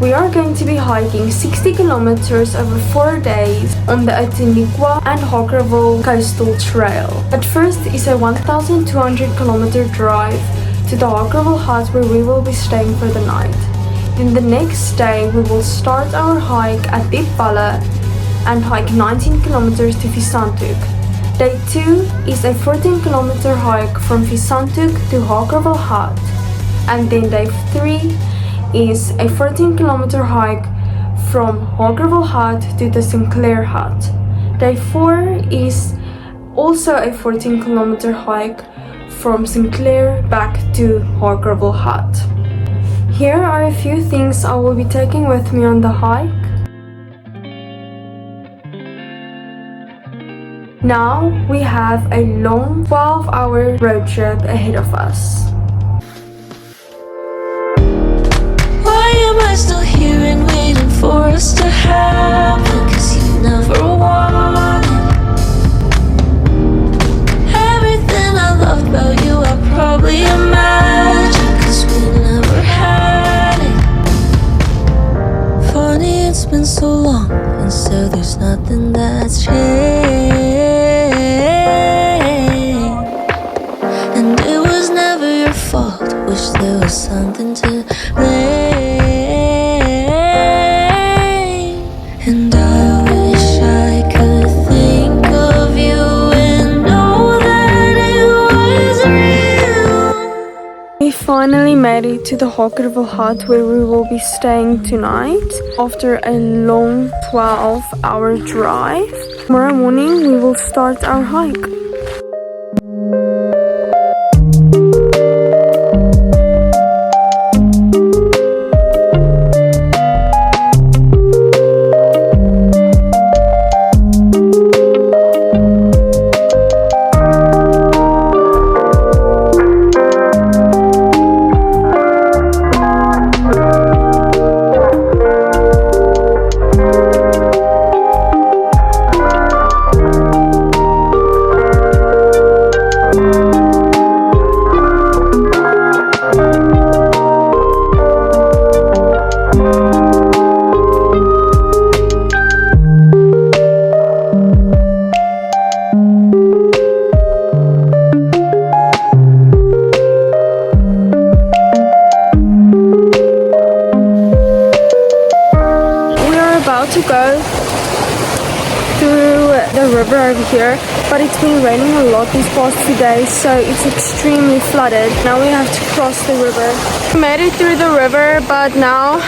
We are going to be hiking 60 kilometers over 4 days on the Outeniqua and Harkerville coastal trail. But first is a 1,200 kilometer drive to the Harkerville hut where we will be staying for the night. Then the next day we will start our hike at Diepwalle and hike 19 kilometers to Fisantehoek. Day 2 is a 14 kilometer hike from Fisantehoek to Harkerville hut. And then day 3 is a 14 kilometer hike from Harkerville hut to the Sinclair hut. Day 4 is also a 14 kilometer hike from Sinclair back to Harkerville hut. Here are a few things I will be taking with me on the hike. Now we have a long 12-hour road trip ahead of us. Still here and waiting for us to happen, 'cause you never wanted everything I loved about you. I probably imagined, 'cause we never had it. Funny, it's been so long, and so there's nothing that's changed. And it was never your fault. Wish there was something to blame. And I wish I could think of you and know that it was real. We finally made it to the Harkerville hut where we will be staying tonight after a long 12-hour drive. Tomorrow morning we will start our hike. To go through the river over here, but it's been raining a lot these past 2 days, so it's extremely flooded. Now we have to cross the river. We made it through the river, but now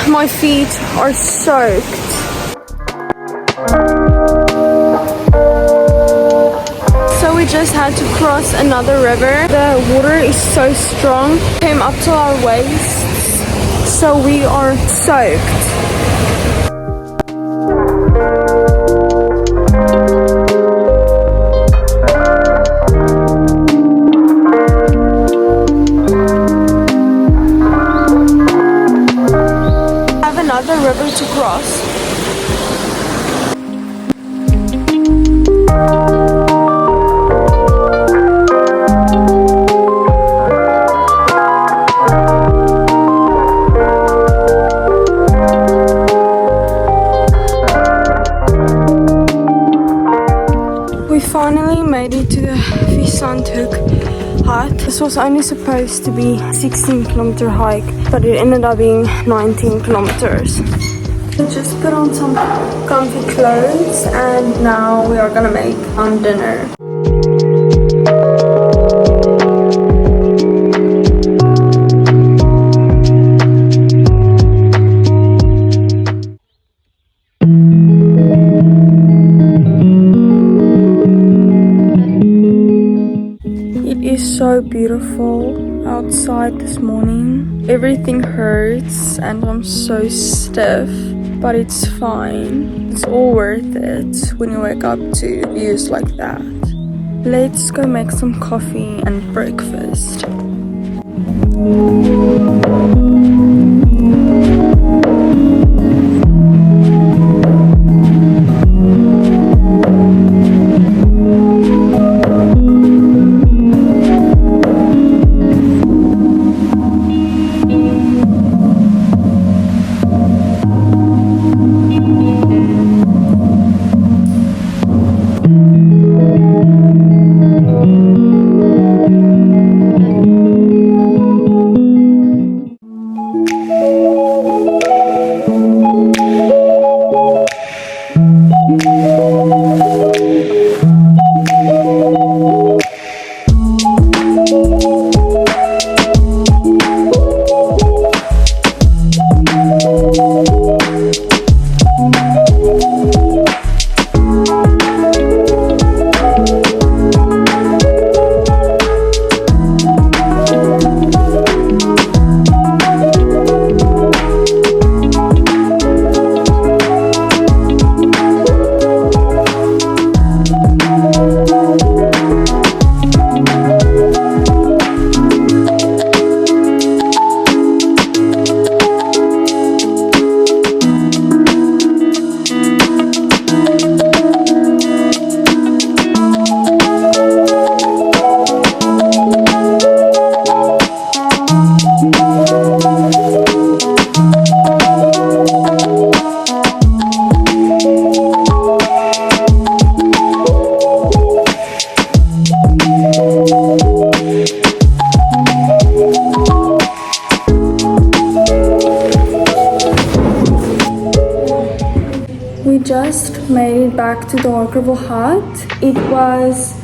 my feet are soaked. So we just had to cross another river. The water is so strong, came up to our waists, so we are soaked. Another river to cross. We finally made it to the Fisantehoek hut. This was only supposed to be a 16 kilometer hike, but it ended up being 19 kilometers. I just put on some comfy clothes and now we are gonna make dinner. So beautiful outside this morning. Everything hurts and I'm so stiff, but it's fine. It's all worth it when you wake up to views like that. Let's go make some coffee and breakfast. the Harkerville hut. It was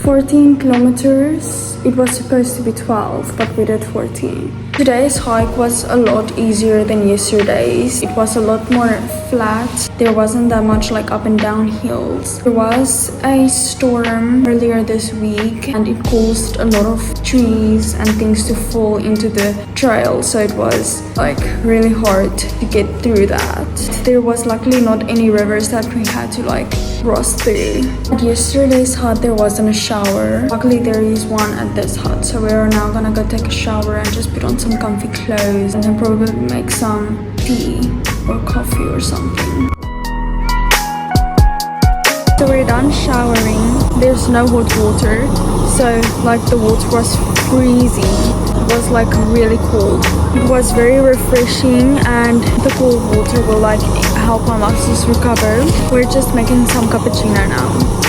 14 kilometers. It was supposed to be 12, but we did 14. Today's hike was a lot easier than yesterday's. It was a lot more flat. There wasn't that much like up and down hills. There was a storm earlier this week and it caused a lot of trees and things to fall into the trail, so it was like really hard to get through that. There was luckily not any rivers that we had to like cross through. At yesterday's hut there wasn't a shower. Luckily there is one at this hut, so we are now gonna go take a shower and just put on some comfy clothes and then probably make some tea or coffee or something. So we're done showering. There's no hot water, so like the water was freezing. It was like really cold. It was very refreshing and the cold water will like help my muscles recover. We're just making some cappuccino now.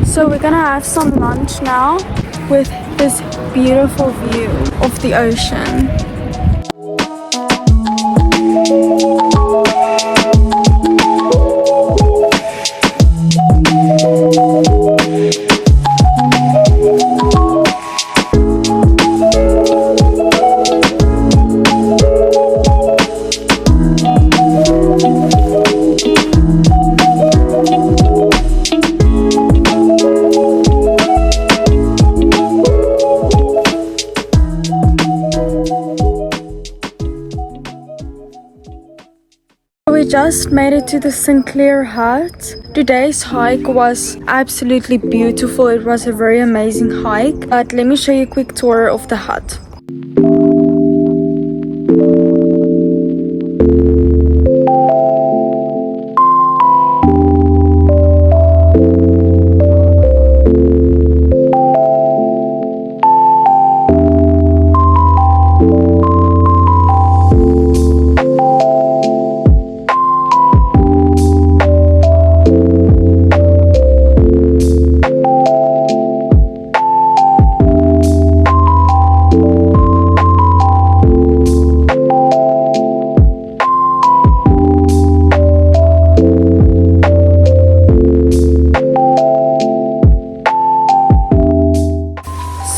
So we're gonna have some lunch now with this beautiful view of the ocean. We just made it to the Sinclair hut. Today's hike was absolutely beautiful. It was a very amazing hike. But let me show you a quick tour of the hut.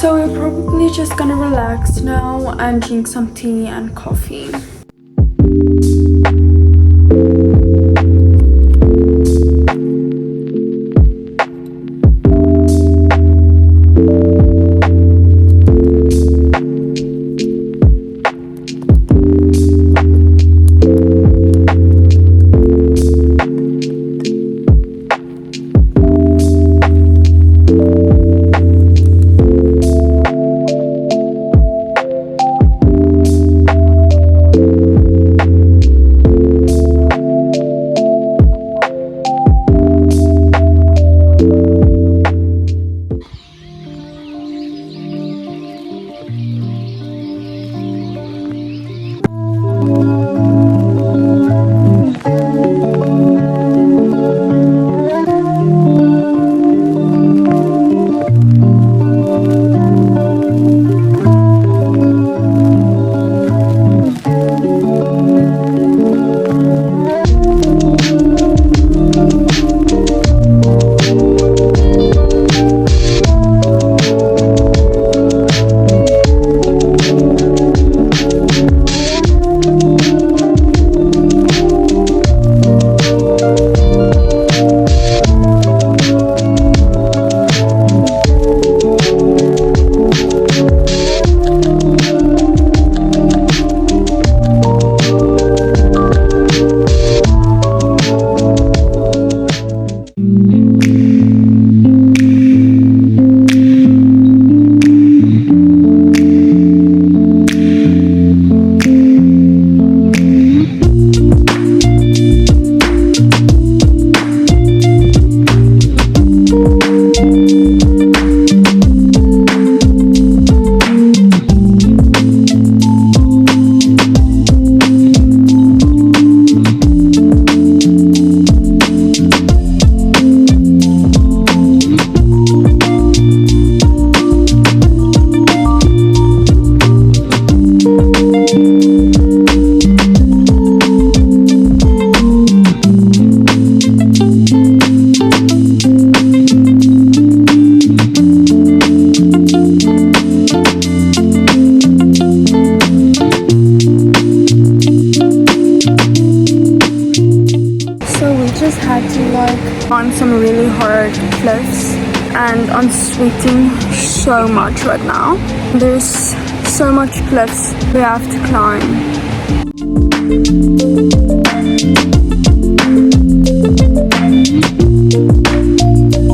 So we're probably just gonna relax now and drink some tea and coffee. and I'm sweating so much right now. There's so much cliffs we have to climb.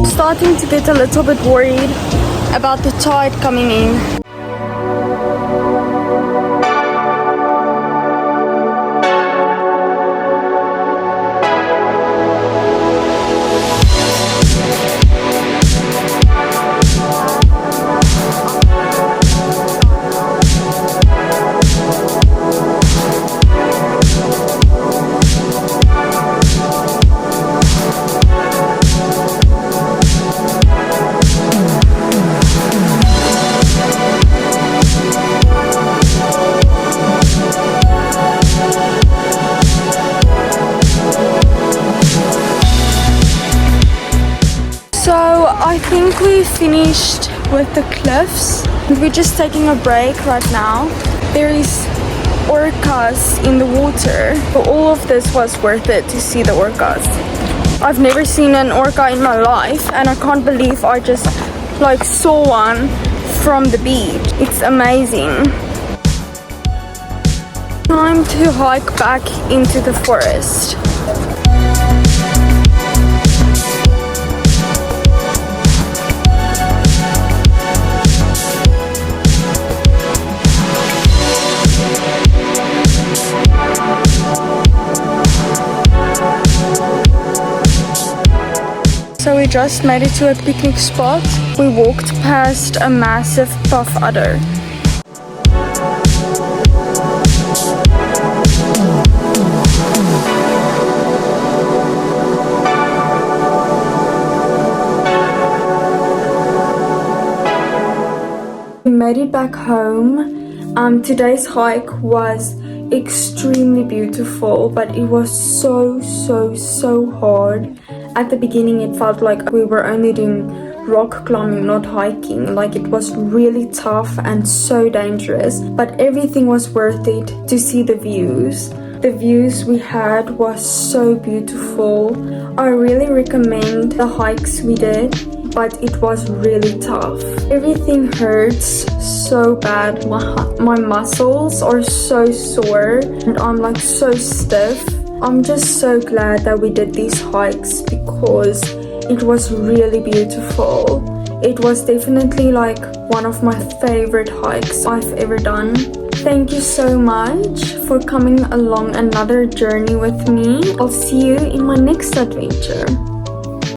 Starting to get a little bit worried about the tide coming in. I think we finished with the cliffs. We're just taking a break right now. There is orcas in the water. But all of this was worth it to see the orcas. I've never seen an orca in my life, and I can't believe I just saw one from the beach. It's amazing. Time to hike back into the forest. So we just made it to a picnic spot. We walked past a massive puff adder. We made it back home. Today's hike was extremely beautiful, but it was so hard. At the beginning it felt like we were only doing rock climbing, not hiking. Like, it was really tough and so dangerous, but everything was worth it to see the views. The views we had was so beautiful. I really recommend the hikes we did, but it was really tough. Everything hurts so bad. My muscles are so sore and I'm so stiff. I'm just so glad that we did these hikes because it was really beautiful. It was definitely one of my favorite hikes I've ever done. Thank you so much for coming along another journey with me. I'll see you in my next adventure.